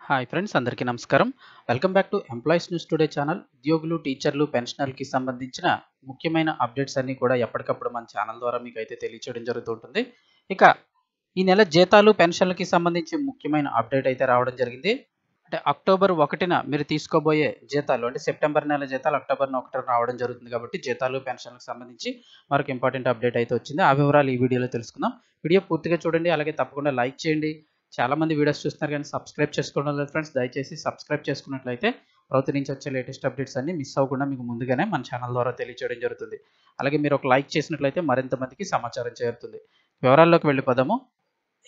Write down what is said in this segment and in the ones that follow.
Hi friends, అందరికీ నమస్కారం. Welcome back to employees news today channel. ఉద్యోగులు, టీచర్లు, పెన్షనర్లకి సంబంధించిన ముఖ్యమైన అప్డేట్స్ అన్నీ కూడా ఎప్పటికప్పుడు మన ఛానల్ ద్వారా మీకు అయితే తెలియచేయడం జరుగుతూ ఉంటుంది. ఇక ఈ నెల జీతాలు, పెన్షన్లకి సంబంధించి ముఖ్యమైన అప్డేట్ అయితే రావడం జరిగింది. అంటే అక్టోబర్ 1న మీరు తీసుకోబోయే జీతాలు, అంటే సెప్టెంబర్ నెల జీతాలు అక్టోబర్ 1న రావడం జరుగుతుంది కాబట్టి జీతాలు, పెన్షన్లకు సంబంధించి మరొక ఇంపార్టెంట్ అప్డేట్ అయితే వచ్చింది. ఆ వివరాలు ఈ వీడియోలో తెలుసుకుందాం. వీడియో పూర్తిగా చూడండి, అలాగే తప్పకుండా లైక్ చేయండి. చాలా మంది వీడియోస్ చూస్తున్నారు కానీ సబ్స్క్రైబ్ చేసుకోవడం లేదు ఫ్రెండ్స్. దయచేసి సబ్స్క్రైబ్ చేసుకున్నట్లయితే ప్రభుత్వం నుంచి వచ్చే లేటెస్ట్ అప్డేట్స్ అన్ని మిస్ అవ్వకుండా మీకు ముందుగానే మన ఛానల్ ద్వారా తెలియజేయడం జరుగుతుంది. అలాగే మీరు ఒక లైక్ చేసినట్లయితే మరింత మందికి సమాచారం చేరుతుంది. వివరాల్లోకి వెళ్ళిపోదాము.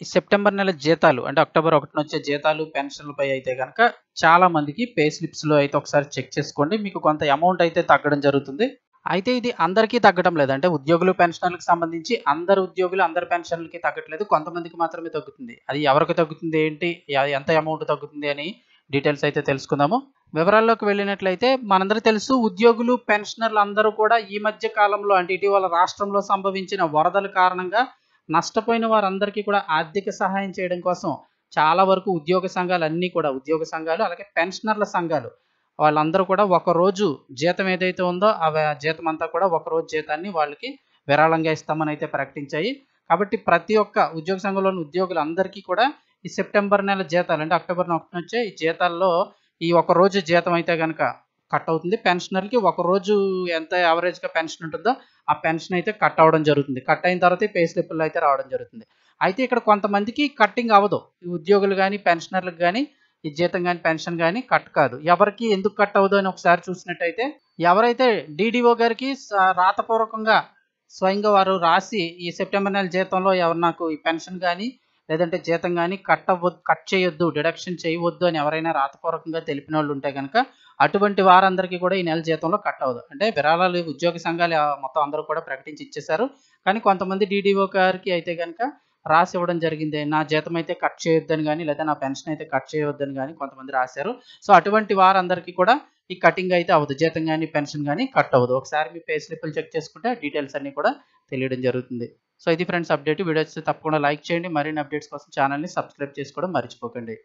ఈ సెప్టెంబర్ నెల జీతాలు, అంటే అక్టోబర్ 1న వచ్చే జీతాలు, పెన్షన్లపై అయితే కనుక చాలా మందికి పే స్లిప్స్లో అయితే ఒకసారి చెక్ చేసుకోండి. మీకు కొంత అమౌంట్ అయితే తగ్గడం జరుగుతుంది. అయితే ఇది అందరికీ తగ్గడం లేదు. అంటే ఉద్యోగులు, పెన్షనర్లకు సంబంధించి అందరు ఉద్యోగులు, అందరు పెన్షన్లకి తగ్గట్లేదు. కొంతమందికి మాత్రమే తగ్గుతుంది. అది ఎవరికి తగ్గుతుంది, ఏంటి, ఎంత అమౌంట్ తగ్గుతుంది అని డీటెయిల్స్ అయితే తెలుసుకుందాము. వివరాల్లోకి వెళ్ళినట్లయితే మనందరికీ తెలుసు, ఉద్యోగులు, పెన్షనర్లు అందరూ కూడా ఈ మధ్య కాలంలో, అంటే ఇటీవల రాష్ట్రంలో సంభవించిన వరదల కారణంగా నష్టపోయిన వారందరికీ కూడా ఆర్థిక సహాయం చేయడం కోసం చాలా వరకు ఉద్యోగ సంఘాలు అన్నీ కూడా, ఉద్యోగ సంఘాలు అలాగే పెన్షనర్ల సంఘాలు వాళ్ళందరూ కూడా ఒకరోజు జీతం ఏదైతే ఉందో ఆ జీతం అంతా కూడా ఒకరోజు జీతాన్ని వాళ్ళకి విరాళంగా ఇస్తామని అయితే ప్రకటించాయి. కాబట్టి ప్రతి ఒక్క ఉద్యోగ సంఘంలోని ఉద్యోగులందరికీ కూడా ఈ సెప్టెంబర్ నెల జీతాలు, అంటే అక్టోబర్ 1 వచ్చే ఈ జీతాల్లో ఈ ఒక రోజు జీతం అయితే కనుక కట్ అవుతుంది. పెన్షనర్కి ఒకరోజు ఎంత యావరేజ్గా పెన్షన్ ఉంటుందో ఆ పెన్షన్ అయితే కట్ అవ్వడం జరుగుతుంది. కట్ అయిన తర్వాత పే స్లిప్లు అయితే రావడం జరుగుతుంది. అయితే ఇక్కడ కొంతమందికి కట్టింగ్ అవ్వదు. ఈ ఉద్యోగులు కానీ, పెన్షనర్లకు కానీ ఈ జీతం కానీ, పెన్షన్ కానీ కట్ కాదు. ఎవరికి ఎందుకు కట్ అవ్వదు అని ఒకసారి చూసినట్టయితే, ఎవరైతే డీడీఓ గారికి రాతపూర్వకంగా స్వయంగా వారు రాసి ఈ సెప్టెంబర్ నెల జీతంలో ఎవరు నాకు ఈ పెన్షన్ కానీ లేదంటే జీతం కానీ కట్ చేయొద్దు, డిడక్షన్ చేయవద్దు అని ఎవరైనా రాతపూర్వకంగా తెలిపిన వాళ్ళు ఉంటే కనుక అటువంటి వారందరికీ కూడా ఈ నెల జీతంలో కట్ అవ్వదు. అంటే విరాళాలు ఉద్యోగ సంఘాలు మొత్తం అందరూ కూడా ప్రకటించి ఇచ్చేశారు. కానీ కొంతమంది డీడీఓ గారికి అయితే కనుక రాసి ఇవ్వడం జరిగింది. నా జీతం అయితే కట్ చేయొద్దని కానీ, లేదా నా పెన్షన్ అయితే కట్ చేయొద్దని కానీ కొంతమంది రాశారు. సో అటువంటి వారందరికీ కూడా ఈ కటింగ్ అయితే అవ్వదు. జీతం కానీ, పెన్షన్ కానీ కట్ అవ్వదు. ఒకసారి మీ పే స్లిప్లు చెక్ చేసుకుంటే డీటెయిల్స్ అన్నీ కూడా తెలియడం జరుగుతుంది. సో ఇది ఫ్రెండ్స్ అప్డేట్. వీడియో వస్తే తప్పకుండా లైక్ చేయండి. మరిన్ని అప్డేట్స్ కోసం ఛానల్ని సబ్స్క్రైబ్ చేసుకోవడం మర్చిపోకండి.